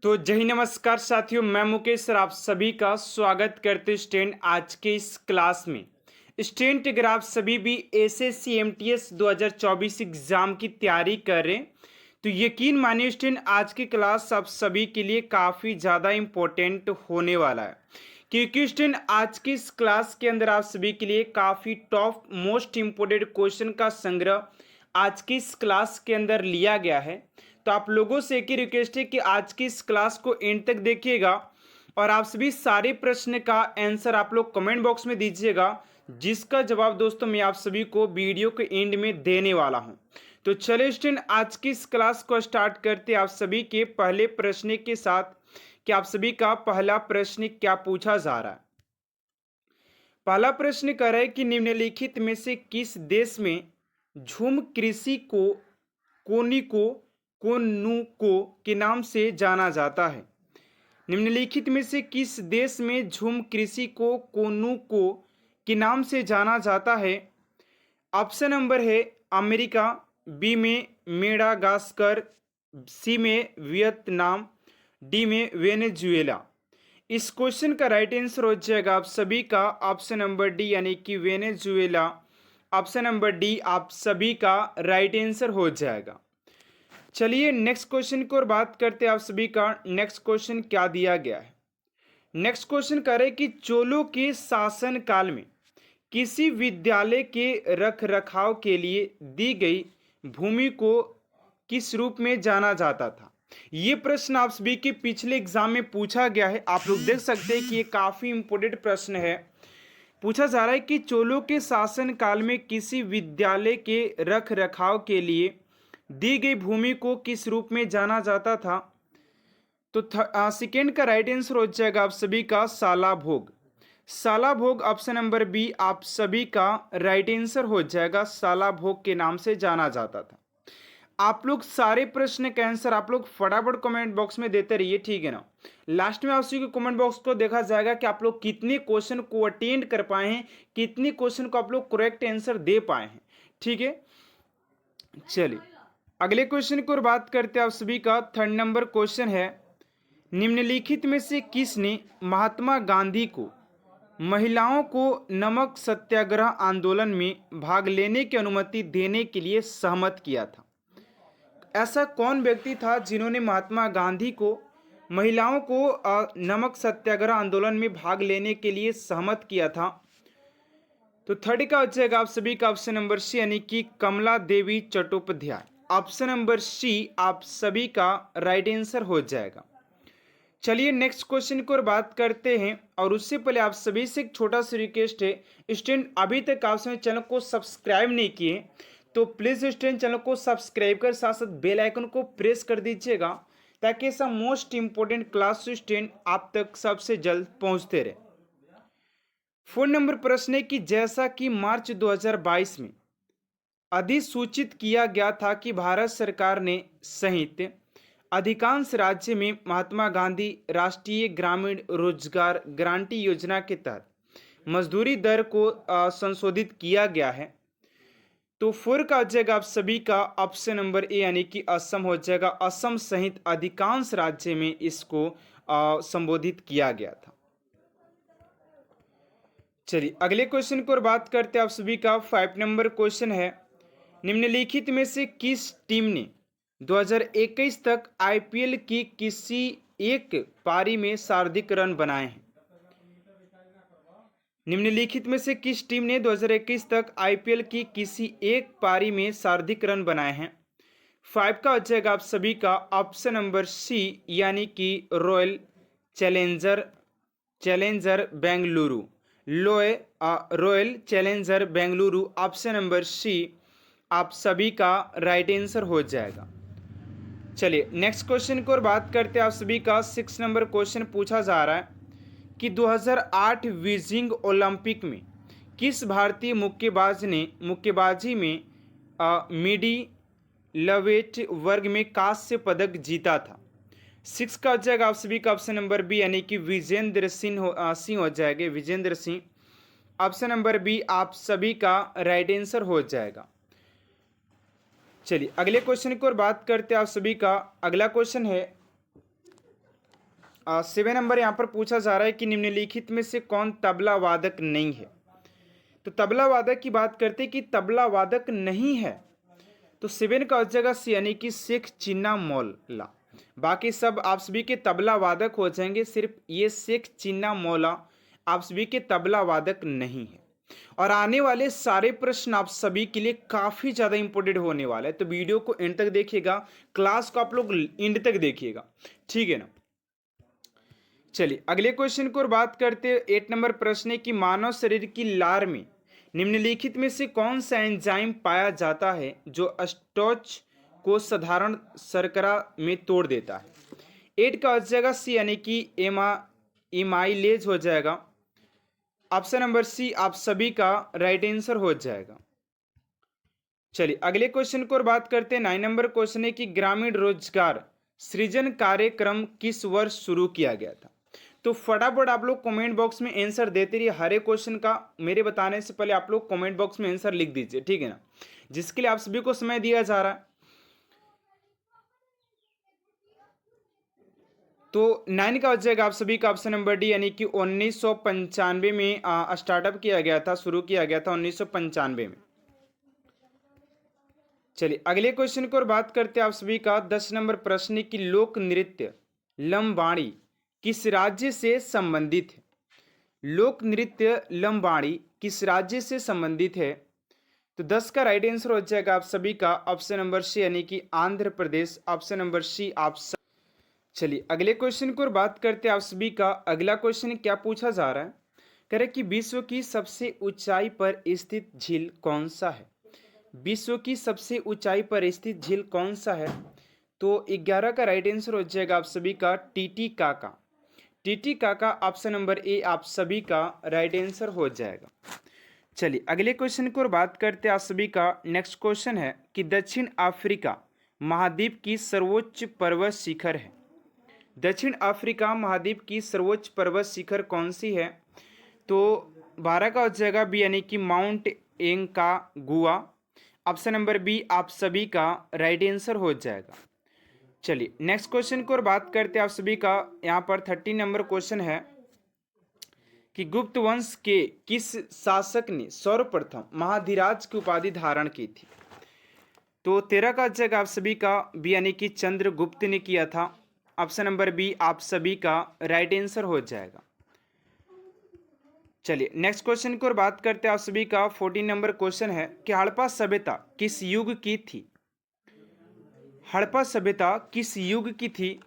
तो जय हिंद, नमस्कार साथियों, मैं मुकेश सर आप सभी का स्वागत करते स्टूडेंट आज के इस क्लास में। स्टूडेंट अगर आप सभी भी एसएससी एमटीएस 2024 एग्जाम की तैयारी कर रहे हैं तो यकीन मानिए स्टूडेंट आज की क्लास आप सभी के लिए काफ़ी ज़्यादा इम्पोर्टेंट होने वाला है, क्योंकि स्टूडेंट आज की इस क्लास के अंदर आप सभी के लिए काफ़ी टॉप मोस्ट इम्पोर्टेंट क्वेश्चन का संग्रह आज की इस क्लास के अंदर लिया गया है। तो आप लोगों से एक ही रिक्वेस्ट है कि आज की इस क्लास को एंड तक देखिएगा और आप सभी सारे प्रश्न का आंसर आप लोग कमेंट बॉक्स में दीजिएगा, जिसका जवाब दोस्तों मैं आप सभी को वीडियो के एंड में देने वाला हूं। तो चलिए स्टूडेंट आज की इस क्लास को स्टार्ट करते आप सभी के पहले प्रश्न के साथ कि आप सभी का पहला प्रश्न क्या पूछा जा रहा है। पहला प्रश्न कह रहा है कि निम्नलिखित में से किस देश में झूम कृषि को कोनिको कोनुको के नाम से जाना जाता है। निम्नलिखित में से किस देश में झूम कृषि को कोनुको के नाम से जाना जाता है। ऑप्शन नंबर है अमेरिका, बी में मेडागास्कर, सी में वियतनाम, डी में वेनेजुएला। इस क्वेश्चन का राइट आंसर हो जाएगा आप सभी का ऑप्शन नंबर डी यानी कि वेनेजुएला। ऑप्शन नंबर डी आप सभी का राइट आंसर हो जाएगा। चलिए नेक्स्ट क्वेश्चन की ओर बात करते हैं आप सभी का। नेक्स्ट क्वेश्चन क्या दिया गया है। नेक्स्ट क्वेश्चन कह रहे कि चोलों के शासन काल में किसी विद्यालय के रख रखाव के लिए दी गई भूमि को किस रूप में जाना जाता था। ये प्रश्न आप सभी के पिछले एग्जाम में पूछा गया है। आप लोग देख सकते हैं कि ये काफी इंपोर्टेंट प्रश्न है। पूछा जा रहा है कि चोलों के शासन काल में किसी विद्यालय के रख रखाव के लिए दी गई भूमि को किस रूप में जाना जाता था। तो सेकेंड का राइट आंसर हो जाएगा आप सभी का साला भोग। साला भोग ऑप्शन नंबर बी आप सभी का राइट आंसर हो जाएगा। साला भोग के नाम से जाना जाता था। आप लोग सारे प्रश्न का आंसर आप लोग फटाफट कमेंट बॉक्स में देते रहिए, ठीक है ना। लास्ट में आप सभी के कमेंट बॉक्स को देखा जाएगा कि आप लोग कितने क्वेश्चन को अटेंड कर पाए हैं, कितने क्वेश्चन को आप लोग करेक्ट आंसर दे पाए हैं, ठीक है। चलिए अगले क्वेश्चन की ओर बात करते हैं आप सभी का। थर्ड नंबर क्वेश्चन है, निम्नलिखित में से किसने महात्मा गांधी को महिलाओं को नमक सत्याग्रह आंदोलन में भाग लेने की अनुमति देने के लिए सहमत किया था। ऐसा कौन व्यक्ति था जिन्होंने महात्मा गांधी को महिलाओं को नमक सत्याग्रह आंदोलन में भाग लेने के लिए सहमत किया था। तो थर्ड का हो जाएगा आप सभी का ऑप्शन नंबर सी यानी कि कमला देवी चट्टोपाध्याय। ऑप्शन नंबर सी आप सभी का राइट आंसर हो जाएगा। चलिए नेक्स्ट क्वेश्चन की ओर बात करते हैं और उससे पहले आप सभी से एक छोटा सा रिक्वेस्ट है, स्टूडेंट अभी तक आप सभी चैनल को सब्सक्राइब नहीं किए तो प्लीज़ स्टूडेंट चैनल को सब्सक्राइब कर साथ साथ बेल आइकन को प्रेस कर दीजिएगा, ताकि ऐसा मोस्ट इंपोर्टेंट क्लास स्टूडेंट आप तक सबसे जल्द पहुंचते रहे। 4 नंबर प्रश्न है कि जैसा कि मार्च 2022 में अधिसूचित किया गया था कि भारत सरकार ने सहित अधिकांश राज्य में महात्मा गांधी राष्ट्रीय ग्रामीण रोजगार गारंटी योजना के तहत मजदूरी दर को संशोधित किया गया है। तो 4 का हो जाएगा आप सभी का ऑप्शन नंबर ए यानी कि असम हो जाएगा। असम सहित अधिकांश राज्य में इसको संबोधित किया गया था। चलिए अगले क्वेश्चन की ओर बात करते हैं आप सभी का। 5 नंबर क्वेश्चन है, निम्नलिखित में से किस टीम ने 2021 तक आईपीएल की किसी एक पारी में सर्वाधिक रन बनाए हैं। निम्नलिखित में से किस टीम ने 2021 तक आईपीएल की किसी एक पारी में सर्वाधिक रन बनाए हैं। 5 का हो जाएगा आप सभी का ऑप्शन नंबर सी यानी कि Royal Challenger Bengaluru. Royal Challenger Bengaluru option number C आप सभी का राइट आंसर हो जाएगा। चलिए नेक्स्ट क्वेश्चन की ओर बात करते हैं आप सभी का। 6 नंबर क्वेश्चन पूछा जा रहा है कि 2008 बीजिंग ओलंपिक में किस भारतीय मुक्केबाजी में मिडी लवेट वर्ग में कांस्य पदक जीता था। 6 का हो जाएगा आप सभी का ऑप्शन नंबर बी यानी कि विजेंद्र सिंह हो जाएगा। Vijender Singh option number B आप सभी का राइट आंसर हो जाएगा। चलिए अगले क्वेश्चन की ओर बात करते हैं आप सभी का। अगला क्वेश्चन है 7 नंबर यहाँ पर पूछा जा रहा है कि निम्नलिखित में से कौन तबला वादक नहीं है। तो तबला वादक की बात करते कि तबला वादक नहीं है तो 7 का हो जाएगा सी यानी कि शेख चिन्ना मौला। बाकी सब आप सभी के तबला वादक हो जाएंगे, सिर्फ ये शेख चिन्ना मौला आप सभी के तबला वादक नहीं है। और आने वाले सारे प्रश्न आप सभी के लिए काफ़ी ज़्यादा इंपॉर्टेंट होने वाला है, तो वीडियो को एंड तक देखिएगा, क्लास को आप लोग एंड तक देखिएगा, ठीक है ना। चलिए अगले क्वेश्चन को और बात करते हैं। 8 नंबर प्रश्न है कि मानव शरीर की लार में निम्नलिखित में से कौन सा एंजाइम पाया जाता है जो स्टार्च को साधारण शर्करा में तोड़ देता है। 8 का हो जाएगा सी यानी कि एमाइलेज हो जाएगा। ऑप्शन नंबर सी आप सभी का राइट आंसर हो जाएगा। चलिए अगले क्वेश्चन को और बात करते हैं। 9 नंबर क्वेश्चन है कि ग्रामीण रोजगार सृजन कार्यक्रम किस वर्ष शुरू किया गया था। तो फटाफट आप लोग कमेंट बॉक्स में आंसर देते रहिए। हर एक क्वेश्चन का मेरे बताने से पहले आप लोग कमेंट बॉक्स में आंसर लिख दीजिए, ठीक है ना, जिसके लिए आप सभी को समय दिया जा रहा है। तो 9 का हो जाएगा आप सभी का ऑप्शन नंबर डी यानी कि 1995 में स्टार्टअप किया गया था, शुरू किया गया था 1995 में। चलिए अगले क्वेश्चन को और बात करते हैं आप सभी का। 10 नंबर प्रश्न की लोक नृत्य लंबाड़ी किस राज्य से संबंधित है। लोक नृत्य लंबाड़ी किस राज्य से संबंधित है। तो 10 का राइट आंसर हो जाएगा आप सभी का ऑप्शन नंबर सी यानी कि Andhra Pradesh. Option number C आप चलिए अगले क्वेश्चन को और बात करते हैं आप सभी का। अगला क्वेश्चन क्या पूछा जा रहा है, कह रहे कि विश्व की सबसे ऊंचाई पर स्थित झील कौन सा है। विश्व की सबसे ऊंचाई पर स्थित झील कौन सा है। तो 11 का राइट आंसर हो जाएगा आप सभी का Titicaca. Titicaca option number A आप सभी का राइट आंसर हो जाएगा। चलिए अगले क्वेश्चन को और बात करते हैं आप सभी का। नेक्स्ट क्वेश्चन है कि दक्षिण अफ्रीका महाद्वीप की सर्वोच्च पर्वत शिखर है। दक्षिण अफ्रीका महाद्वीप की सर्वोच्च पर्वत शिखर कौन सी है। तो 12 का हो जाएगा बी यानी कि माउंट एंकागुआ। ऑप्शन नंबर बी आप सभी का राइट आंसर हो जाएगा। चलिए नेक्स्ट क्वेश्चन को और बात करते हैं आप सभी का। यहाँ पर 30 नंबर क्वेश्चन है कि गुप्त वंश के किस शासक ने सर्वप्रथम महाधिराज की उपाधि धारण की थी। तो 13 का जगह आप सभी का बी यानी कि चंद्रगुप्त ने किया था। ऑप्शन नंबर बी आप सभी का राइट आंसर हो जाएगा। चलिए नेक्स्ट क्वेश्चन को और बात करते हैं आप सभी का। 14 नंबर क्वेश्चन है कि हड़प्पा सभ्यता किस युग की थी। हड़प्पा सभ्यता किस युग की थी।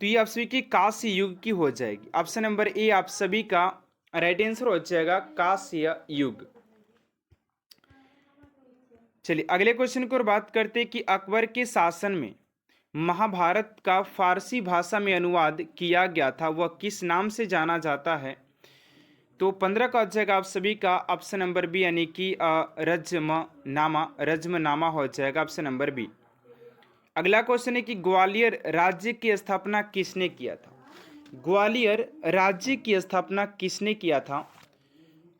तो ये आप सभी की कांस्य युग की हो जाएगी। ऑप्शन नंबर ए आप सभी का राइट आंसर हो जाएगा कांस्य युग। चलिए अगले क्वेश्चन को और बात करते हैं कि अकबर के शासन में महाभारत का फारसी भाषा में अनुवाद किया गया था, वह किस नाम से जाना जाता है। तो 15 का हो जाएगा आप सभी का ऑप्शन नंबर बी यानी कि रज्मनामा हो जाएगा। Option number B. अगला क्वेश्चन है कि ग्वालियर राज्य की स्थापना किसने किया था। ग्वालियर राज्य की स्थापना किसने किया था।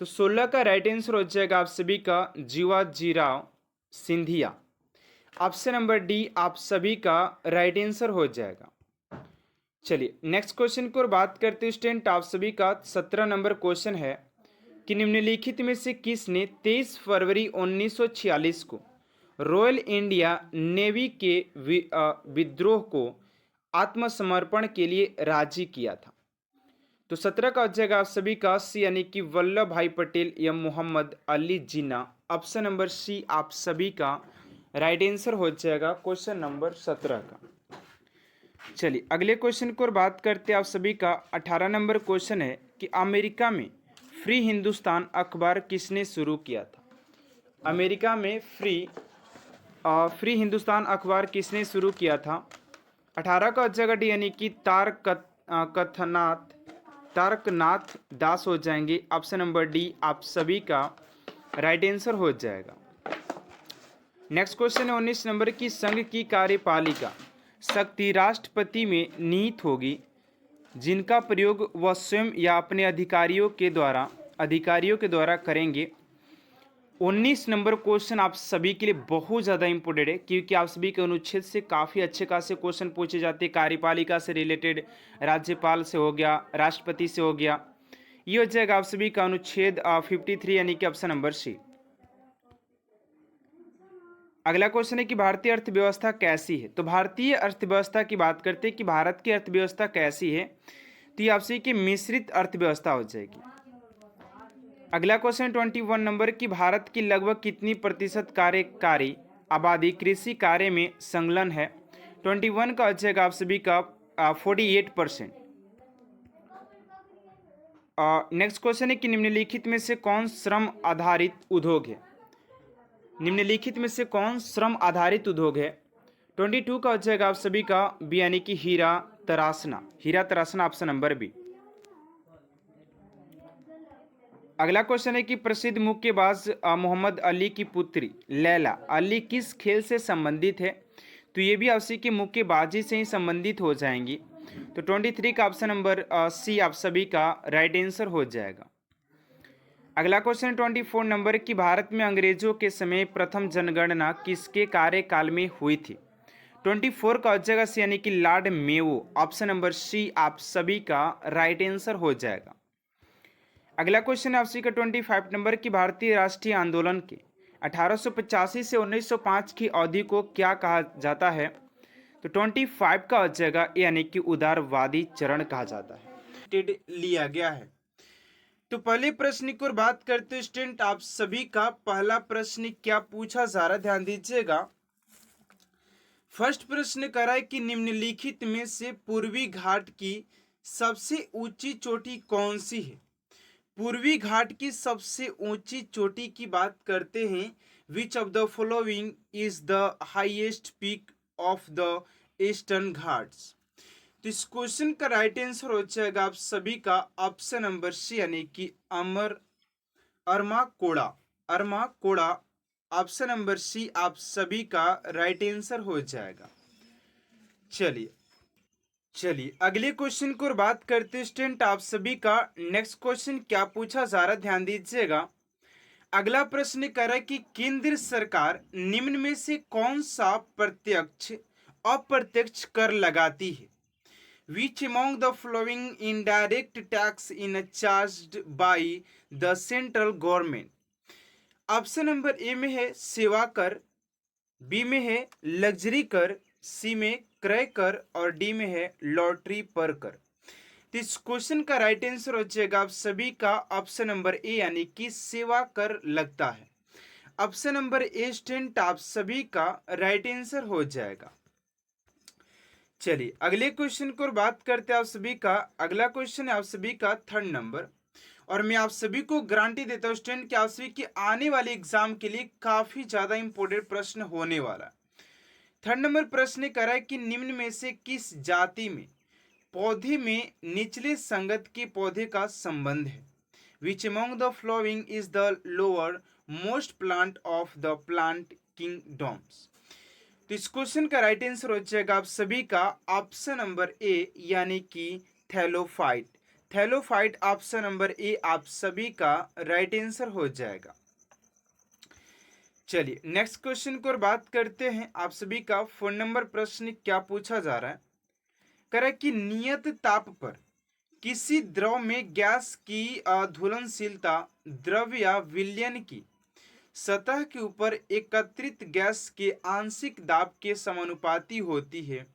तो 16 का राइट आंसर हो जाएगा आप सभी का Jivajirao Scindia. Option number D आप सभी का राइट आंसर हो जाएगा। चलिए नेक्स्ट क्वेश्चन को और बात करते हैं स्टूडेंट आप सभी का। 17 नंबर क्वेश्चन है कि निम्नलिखित में से किसने 23 फरवरी 1946 को रॉयल इंडिया नेवी के विद्रोह को आत्मसमर्पण के लिए राजी किया था। तो 17 का हो जाएगा आप सभी का सी यानी कि वल्लभ भाई पटेल या Mohammad Ali Jinnah. Option number C आप सभी का राइट आंसर हो जाएगा क्वेश्चन नंबर 17 का। चलिए अगले क्वेश्चन को और बात करते हैं आप सभी का। 18 नंबर क्वेश्चन है कि अमेरिका में फ्री हिंदुस्तान अखबार किसने शुरू किया था। अमेरिका में फ्री हिंदुस्तान अखबार किसने शुरू किया था। 18 का जगह डी यानी कि तारकनाथ दास हो जाएंगे। ऑप्शन नंबर डी आप सभी का राइट आंसर हो जाएगा। नेक्स्ट क्वेश्चन है 19 नंबर की संघ की कार्यपालिका शक्ति राष्ट्रपति में निहित होगी जिनका प्रयोग वह स्वयं या अपने अधिकारियों के द्वारा करेंगे। 19 नंबर क्वेश्चन आप सभी के लिए बहुत ज़्यादा इंपॉर्टेंट है, क्योंकि आप सभी के अनुच्छेद से काफ़ी अच्छे खासे क्वेश्चन पूछे जाते हैं। कार्यपालिका से रिलेटेड, राज्यपाल से हो गया, राष्ट्रपति से हो गया। ये हो जाएगा आप सभी का अनुच्छेद 53, यानी कि ऑप्शन नंबर सी। अगला क्वेश्चन है कि भारतीय अर्थव्यवस्था कैसी है। तो भारतीय अर्थव्यवस्था की बात करते हैं कि भारत की अर्थव्यवस्था कैसी है, तो ये आप सभी की मिश्रित अर्थव्यवस्था हो जाएगी। अगला क्वेश्चन 21 नंबर की भारत की लगभग कितनी प्रतिशत कार्यकारी आबादी कृषि कार्य में संलग्न है। 21 का हो जाएगा आप सभी का 48%। नेक्स्ट क्वेश्चन है कि निम्नलिखित में से कौन श्रम आधारित उद्योग है। निम्नलिखित में से कौन श्रम आधारित उद्योग है। 22 का हो जाएगा आप सभी का बी, यानी कि हीरा तराशना। हीरा तराशना ऑप्शन नंबर बी। अगला क्वेश्चन है कि प्रसिद्ध मुक्केबाज मोहम्मद अली की पुत्री लैला अली किस खेल से संबंधित है। तो ये भी आप सभी की मुक्केबाजी से ही संबंधित हो जाएंगी। तो 23 का ऑप्शन नंबर सी आप सभी का राइट आंसर हो जाएगा। अगला क्वेश्चन 24 नंबर की भारत में अंग्रेजों के समय प्रथम जनगणना किसके कार्यकाल में हुई थी। 24 का हो जाएगा सी, यानी कि Lord Mayo. Option number C आप सभी का राइट आंसर हो जाएगा। अगला क्वेश्चन है आपसे का 25 नंबर की भारतीय राष्ट्रीय आंदोलन के 1885 से 1905 की अवधि को क्या कहा जाता है। तो 25 का हो जाएगा, यानी कि उदारवादी चरण कहा जाता है। लिया गया है। तो पहले प्रश्न की ओर बात करते हैं स्टूडेंट, आप सभी का पहला प्रश्न क्या पूछा जा रहा है, ध्यान दीजिएगा। फर्स्ट प्रश्न कर रहा है कि निम्नलिखित में से पूर्वी घाट की सबसे ऊंची चोटी कौन सी है। पूर्वी घाट की सबसे ऊंची चोटी की बात करते हैं। Which of the following is the highest peak of the eastern Ghats. तो इस क्वेश्चन का राइट आंसर हो जाएगा आप सभी का ऑप्शन नंबर सी, यानी कि अरमाकोड़ा। ऑप्शन नंबर सी आप सभी का राइट आंसर हो जाएगा। चलिए अगले क्वेश्चन को बात करते हैं स्टूडेंट, आप सभी का नेक्स्ट क्वेश्चन क्या पूछा जा रहा है, ध्यान दीजिएगा। अगला प्रश्न कर रहा है कि केंद्र सरकार निम्न में से कौन सा प्रत्यक्ष अप्रत्यक्ष कर लगाती है। Which among the following indirect tax in charged by the central government? Option number A में है सेवा कर, बी में है लग्जरी कर, सी में क्रय कर और डी में है लॉटरी पर कर। तो इस क्वेश्चन का राइट आंसर हो जाएगा आप सभी का ऑप्शन नंबर ए, यानी कि सेवा कर लगता है। ऑप्शन नंबर ए स्टूडेंट आप सभी का राइट आंसर हो जाएगा। चलिए अगले क्वेश्चन को बात करते हैं आप सभी का। अगला क्वेश्चन है आप सभी का 3rd नंबर, और मैं आप सभी को गारंटी देता हूं स्टूडेंट कि आप सभी की आने वाले एग्जाम के लिए काफी ज्यादा इंपॉर्टेंट प्रश्न होने वाला है। 3rd नंबर प्रश्न कर रहा है कि निम्न में से किस जाति में पौधे में निचले संगत के पौधे का संबंध है। Which among the following is the lower most plant of the plant kingdoms. तो इस क्वेश्चन का राइट आंसर हो जाएगा आप सभी का ऑप्शन नंबर ए, यानी कि थैलोफाइट ऑप्शन नंबर ए आप सभी का राइट आंसर हो जाएगा। चलिए नेक्स्ट क्वेश्चन को बात करते हैं, आप सभी का 4 नंबर प्रश्न क्या पूछा जा रहा है। कह रहा है कि नियत ताप पर किसी द्रव में गैस की घुलनशीलता द्रव या विलयन की सतह के ऊपर एकत्रित गैस के आंशिक दाब के समानुपाती होती है।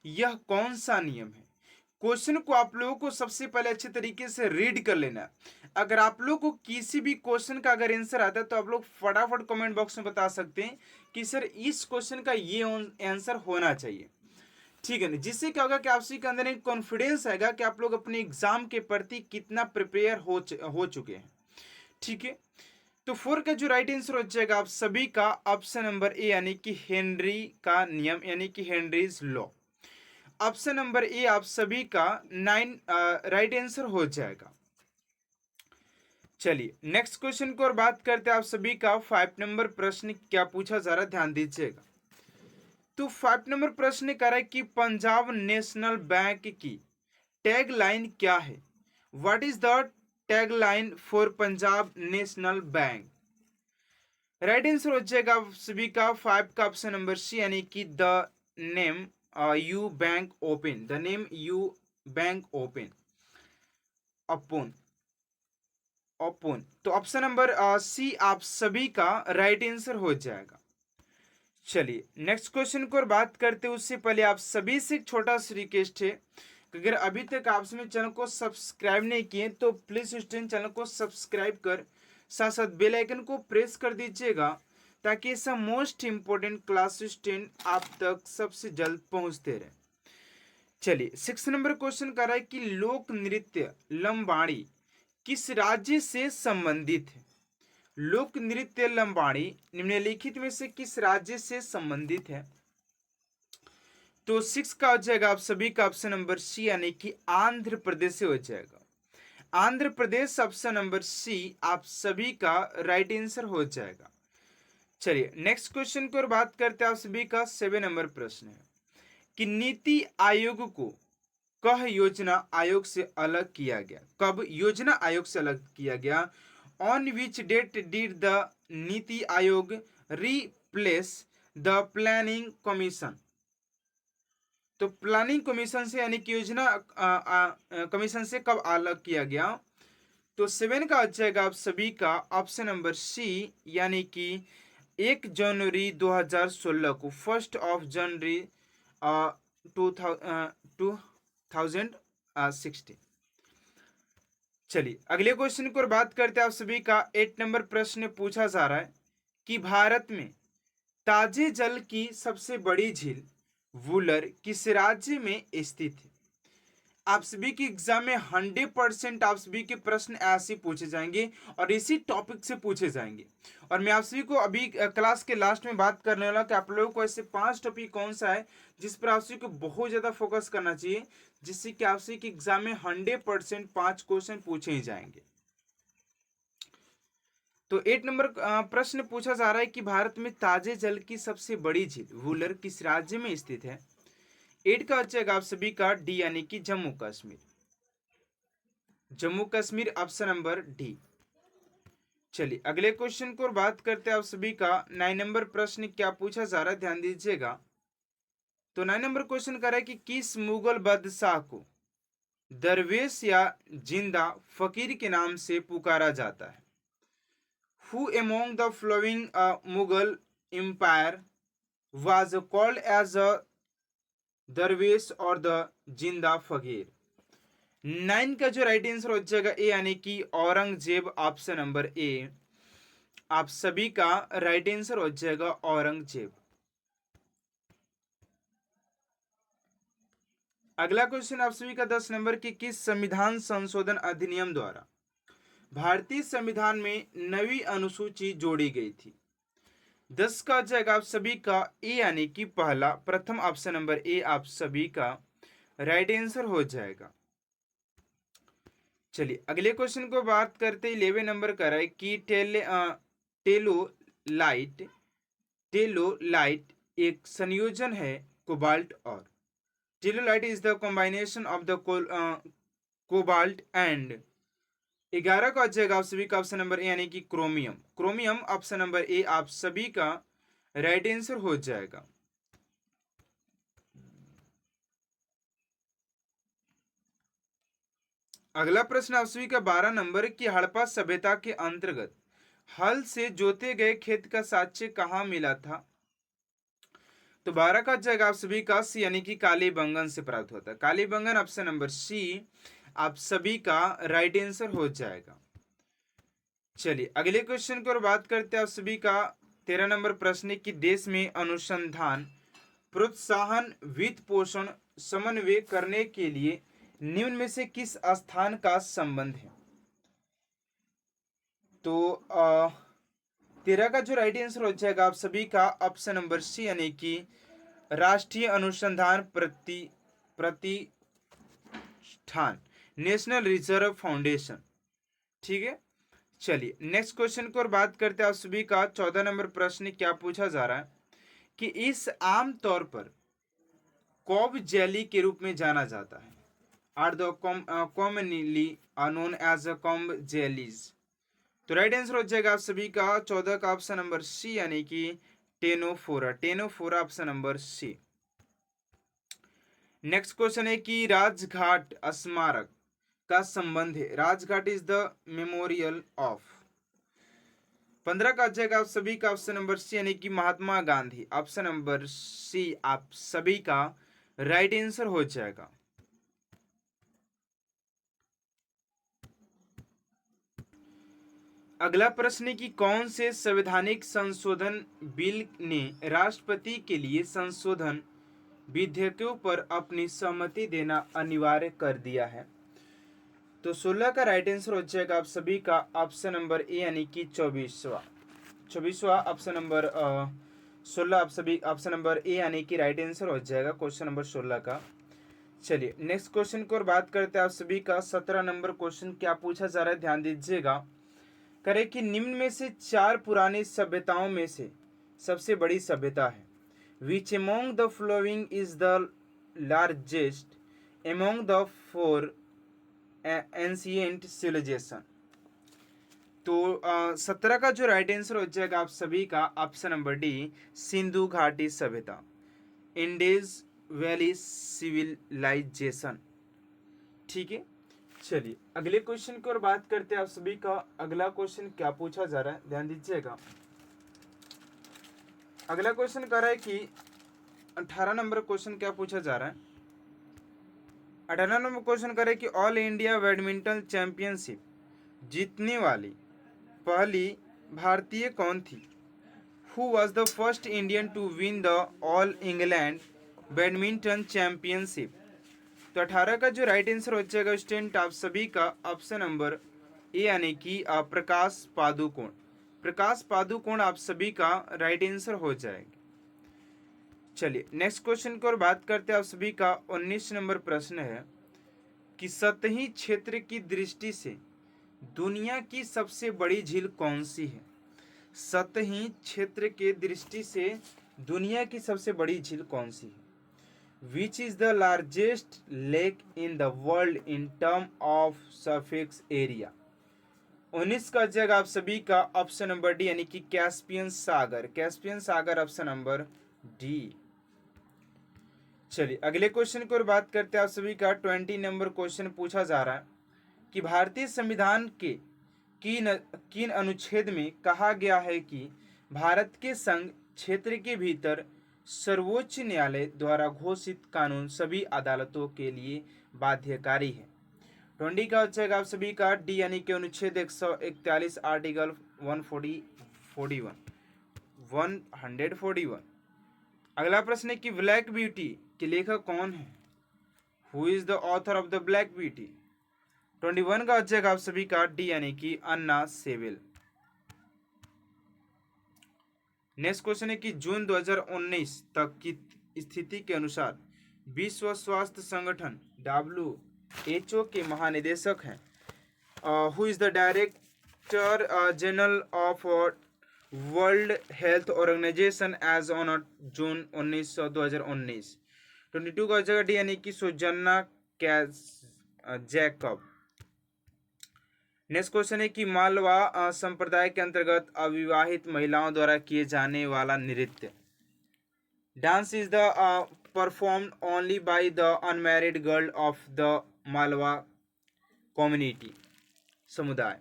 यह कौन सा नियम है। क्वेश्चन को आप लोगों को सबसे पहले अच्छे तरीके से रीड कर लेना है। अगर आप लोगों को किसी भी क्वेश्चन का अगर आंसर आता है तो आप लोग फटाफट कमेंट बॉक्स में बता सकते हैं कि सर इस क्वेश्चन का ये आंसर होना चाहिए, ठीक है ना। जिससे क्या होगा कि आप सभी के अंदर एक कॉन्फिडेंस आएगा कि आप लोग अपने एग्जाम के प्रति कितना प्रिपेयर हो चुके हैं, ठीक है। तो 4 का जो राइट आंसर हो जाएगा आप सभी का ऑप्शन नंबर ए, यानी कि हेनरी का नियम, यानी कि Henry's law. Option number A आप सभी का 9 राइट आंसर हो जाएगा। चलिए नेक्स्ट क्वेश्चन को और बात करते हैं, आप सभी का 5 नंबर प्रश्न क्या पूछा जा रहा है, ध्यान दीजिएगा। तो 5 नंबर प्रश्न कह रहा है कि पंजाब नेशनल बैंक की टैग लाइन क्या है। What is the tag line for Punjab national bank. Right answer हो जाएगा आप सभी का 5 का ऑप्शन नंबर सी, यानी कि the name you bank open, the name you bank open open open. तो ऑप्शन नंबर सी आप सभी का राइट आंसर हो जाएगा। चलिए नेक्स्ट क्वेश्चन को और बात करते हैं उससे पहले आप सभी से एक छोटा सा रिक्वेस्ट है कि अगर अभी तक आप सभी चैनल को सब्सक्राइब नहीं किए तो प्लीज स्टूडेंट चैनल को सब्सक्राइब कर साथ साथ बेल आइकन को प्रेस कर दीजिएगा, ताकि ऐसा मोस्ट इंपोर्टेंट क्लास स्टूडेंट आप तक सबसे जल्द पहुंचते रहे। चलिए 6 नंबर क्वेश्चन कर रहा है कि लोक नृत्य लंबाड़ी किस राज्य से संबंधित है। लोक नृत्य लंबाड़ी निम्नलिखित में से किस राज्य से संबंधित है। तो 6 का हो जाएगा आप सभी का ऑप्शन नंबर सी, यानी कि आंध्र प्रदेश से हो जाएगा। Andhra Pradesh option number C आप सभी का राइट आंसर हो जाएगा। चलिए नेक्स्ट क्वेश्चन की ओर बात करते हैं। आप सभी का 7 नंबर प्रश्न है कि नीति आयोग को कह योजना आयोग से अलग किया गया, कब योजना आयोग से अलग किया गया। On which date did the NITI Aayog replace the planning commission. तो प्लानिंग कमीशन से यानी कि योजना कमीशन से कब अलग किया गया। तो 7 का आ जाएगा आप सभी का ऑप्शन नंबर सी, यानी कि 1 जनवरी 2016 को, 1 जनवरी 2016। चलिए अगले क्वेश्चन की ओर बात करते हैं। आप सभी का 8 नंबर प्रश्न पूछा जा रहा है कि भारत में ताजे जल की सबसे बड़ी झील वुलर किस राज्य में स्थित है। आप सभी के एग्जाम में 100% आप सभी के प्रश्न ऐसे पूछे जाएंगे और इसी टॉपिक से पूछे जाएंगे। और मैं आप सभी को अभी क्लास के लास्ट में बात करने वाला कि आप लोगों को ऐसे 5 टॉपिक कौन सा है जिस पर आप सभी को बहुत ज्यादा फोकस करना चाहिए, जिससे कि आप सभी के एग्जाम में 100% 5 क्वेश्चन पूछे ही जाएंगे। तो 8 नंबर प्रश्न पूछा जा रहा है कि भारत में ताजे जल की सबसे बड़ी झील वुलर किस राज्य में स्थित है। 8 का अच्छा आप सभी का डी, यानी कि Jammu Kashmir. Jammu Kashmir option number D. चलिए अगले क्वेश्चन को बात करते हैं। आप सभी का 9 नंबर प्रश्न क्या पूछा जा रहा है, ध्यान दीजिएगा। तो 9 नंबर क्वेश्चन कर रहा है कि किस मुगल बादशाह को दरवेश या जिंदा फकीर के नाम से पुकारा जाता है। Who among the following Mughal empire was called as a दरवेश और द जिंदा फकीर। 9 का जो राइट आंसर हो जाएगा ए, यानी कि औरंगजेब ऑप्शन नंबर ए आप सभी का राइट आंसर हो जाएगा औरंगजेब। अगला क्वेश्चन आप सभी का 10 नंबर की किस संविधान संशोधन अधिनियम द्वारा भारतीय संविधान में नवी अनुसूची जोड़ी गई थी। 10 का जाएगा आप सभी का ए, यानी कि पहला प्रथम ऑप्शन नंबर ए आप सभी का राइट आंसर हो जाएगा। चलिए अगले क्वेश्चन को बात करते 11 नंबर का है कि टेलोलाइट एक संयोजन है कोबाल्ट और। Stellite is the combination of the cobalt and. 11 का जाएगा आप सभी का ऑप्शन नंबर ए, यानी कि chromium. Chromium option number A आप सभी का राइट आंसर हो जाएगा। अगला प्रश्न आप सभी का 12 नंबर की हड़प्पा सभ्यता के अंतर्गत हल से जोते गए खेत का साक्ष्य कहाँ मिला था। तो 12 का जाएगा आप सभी का सी, यानी कि कालीबंगन से प्राप्त होता है। कालीबंगन ऑप्शन नंबर सी आप सभी का राइट आंसर हो जाएगा। चलिए अगले क्वेश्चन की ओर बात करते हैं। आप सभी का 13 नंबर प्रश्न की देश में अनुसंधान प्रोत्साहन वित्त पोषण समन्वय करने के लिए निम्न में से किस स्थान का संबंध है। तो 13 का जो राइट आंसर हो जाएगा आप सभी का ऑप्शन नंबर सी, यानी कि राष्ट्रीय अनुसंधान प्रतिष्ठान नेशनल रिजर्व फाउंडेशन। ठीक है। चलिए नेक्स्ट क्वेश्चन की ओर बात करते हैं। आप सभी का 14 नंबर प्रश्न क्या पूछा जा रहा है कि इस आम तौर पर कॉब जेली के रूप में जाना जाता है। Are the commonly known as a comb jellies. तो राइट आंसर हो जाएगा आप सभी का 14 का ऑप्शन नंबर सी यानी कि ctenophora. Ctenophora option number C. Next question है कि राजघाट स्मारक का संबंध है। Rajghat is the memorial of. 15 का आ जाएगा आप सभी का ऑप्शन नंबर सी यानी कि Mahatma Gandhi. Option number C आप सभी का राइट आंसर हो जाएगा। अगला प्रश्न है कि कौन से संवैधानिक संशोधन बिल ने राष्ट्रपति के लिए संशोधन विधेयकों पर अपनी सहमति देना अनिवार्य कर दिया है। तो 16 का राइट आंसर हो जाएगा आप सभी का ऑप्शन नंबर ए यानी कि 24वां ऑप्शन नंबर 16 आप सभी ऑप्शन नंबर ए यानी कि राइट आंसर हो जाएगा क्वेश्चन नंबर 16 का। चलिए नेक्स्ट क्वेश्चन को और बात करते हैं आप सभी का 17 नंबर क्वेश्चन क्या पूछा जा रहा है, ध्यान दीजिएगा। करे कि निम्न में से 4 पुरानी सभ्यताओं में से सबसे बड़ी सभ्यता है। Which among the following is the largest among the 4 ancient civilisation. तो 17 का जो राइट आंसर हो जाएगा आप सभी का ऑप्शन नंबर डी सिंधु घाटी सभ्यता, इंडस वैली सिविलाइजेशन। ठीक है, चलिए अगले क्वेश्चन की ओर बात करते हैं आप सभी का। अगला क्वेश्चन क्या पूछा जा रहा है, ध्यान दीजिएगा। अगला क्वेश्चन कह रहा है कि 18 नंबर क्वेश्चन क्या पूछा जा रहा है। 18 नंबर क्वेश्चन कह रहा है कि ऑल इंडिया बैडमिंटन चैंपियनशिप जीतने वाली पहली भारतीय कौन थी। Who was the first Indian to win the All England badminton championship. तो 18 का जो राइट आंसर हो जाएगा स्टूडेंट आप सभी का ऑप्शन नंबर ए यानी कि प्रकाश पादुकोण। प्रकाश पादुकोण आप सभी का राइट आंसर हो जाएगा। चलिए नेक्स्ट क्वेश्चन की ओर बात करते हैं आप सभी का। 19 नंबर प्रश्न है कि सतही क्षेत्र की दृष्टि से दुनिया की सबसे बड़ी झील कौन सी है। सतही क्षेत्र के दृष्टि से दुनिया की सबसे बड़ी झील कौन सी है। Which is the largest lake in the world in term of surface area। 19 का जगह आप सभी का ऑप्शन नंबर डी यानी कि कैस्पियन सागर। कैस्पियन सागर ऑप्शन नंबर डी। चलिए अगले क्वेश्चन की ओर बात करते हैं आप सभी का। 20 नंबर क्वेश्चन पूछा जा रहा है कि भारतीय संविधान के किन अनुच्छेद में कहा गया है कि भारत के संघ क्षेत्र के भीतर सर्वोच्च न्यायालय द्वारा घोषित कानून सभी अदालतों के लिए बाध्यकारी है। 20 का हो जाएगा आप सभी का डी यानी कि अनुच्छेद 141 आर्टिकल 141। अगला प्रश्न है कि ब्लैक ब्यूटी के लेखक कौन है। Who is the author of the black beauty. 21 का हो जाएगा आप सभी का डी यानी कि अन्ना सेवेल। नेक्स्ट क्वेश्चन है कि जून 2019 तक की स्थिति के अनुसार विश्व स्वास्थ्य संगठन WHO के महानिदेशक हैं। Who is the director general of World Health Organization as on June 2019। 22 का जगह डी यानी कि सुजन्ना जैकब। नेक्स्ट क्वेश्चन है कि मालवा संप्रदाय के अंतर्गत अविवाहित महिलाओं द्वारा किए जाने वाला नृत्य। Dance is the performed only by the unmarried girl of the Malwa community समुदाय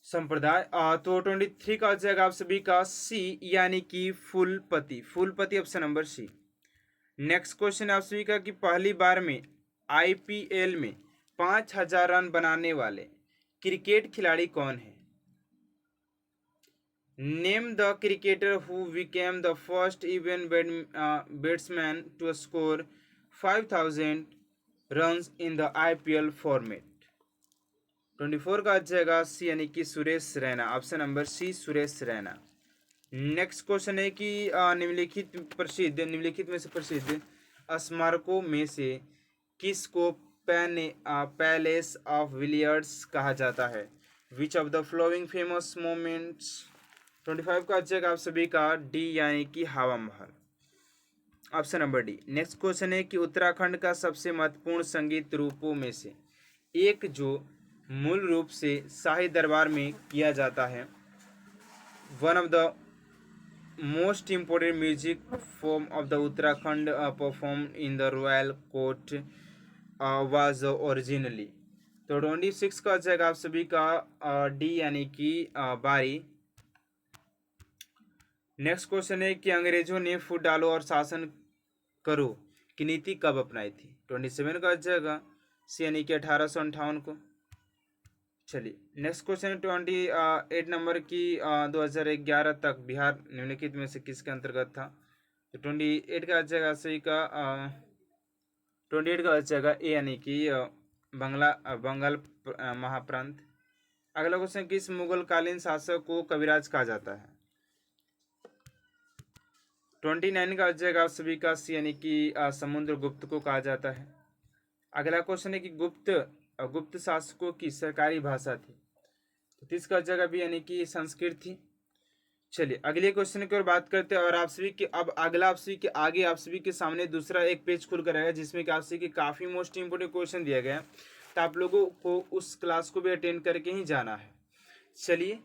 संप्रदाय। तो 23 का हो जाएगा आप सभी का सी यानी कि फूलपति। फूलपति option number C. Next question आप सभी का कि पहली बार में IPL में 5000 रन बनाने वाले क्रिकेट खिलाड़ी कौन है। Name the cricketer who became the first ever batsman to score 5000 runs in the IPL format. 24 का आ जाएगा सी यानी कि Suresh Raina. Option number C Suresh Raina. Next question है कि निम्नलिखित में से प्रसिद्ध स्मारकों में से किसको पैलेस ऑफ विलियर्ड्स कहा जाता है। Which of the flowing famous moments. 25 का आ जाएगा आप सभी का डी यानी कि हवा महल। Option number D. Next question है कि उत्तराखंड का सबसे महत्वपूर्ण संगीत रूपों में से एक जो मूल रूप से शाही दरबार में किया जाता है। One of the most important music form of the Uttarakhand perform in the royal court was originally. तो 26 का जाएगा आप सभी का डी यानी कि बारी। नेक्स्ट क्वेश्चन है कि अंग्रेजों ने फूट डालो और शासन करो की नीति कब अपनाई थी। 27 का जाएगा सी यानी कि 1858 को। चलिए नेक्स्ट क्वेश्चन 28 नंबर की 2011 तक बिहार निम्नलिखित में से किसके अंतर्गत था। तो 28 का जाएगा सही का 28 का जाएगा ए यानी कि बंगाल महाप्रांत। अगला क्वेश्चन किस मुगल कालीन शासक को कविराज कहा जाता है। 29 का जाएगा आप सभी का सी यानी कि समुद्रगुप्त को कहा जाता है। अगला क्वेश्चन है कि गुप्त शासकों की सरकारी भाषा थी। तो 30 का जगह भी यानी कि संस्कृत थी। चलिए अगले क्वेश्चन की ओर बात करते हैं और आप सभी के अब अगला आप सभी के आगे आप सभी के सामने दूसरा एक पेज खुल कर आएगा जिसमें कि आप सभी के काफ़ी मोस्ट इंपोर्टेंट क्वेश्चन दिया गया है। तो आप लोगों को उस क्लास को भी अटेंड करके ही जाना है। चलिए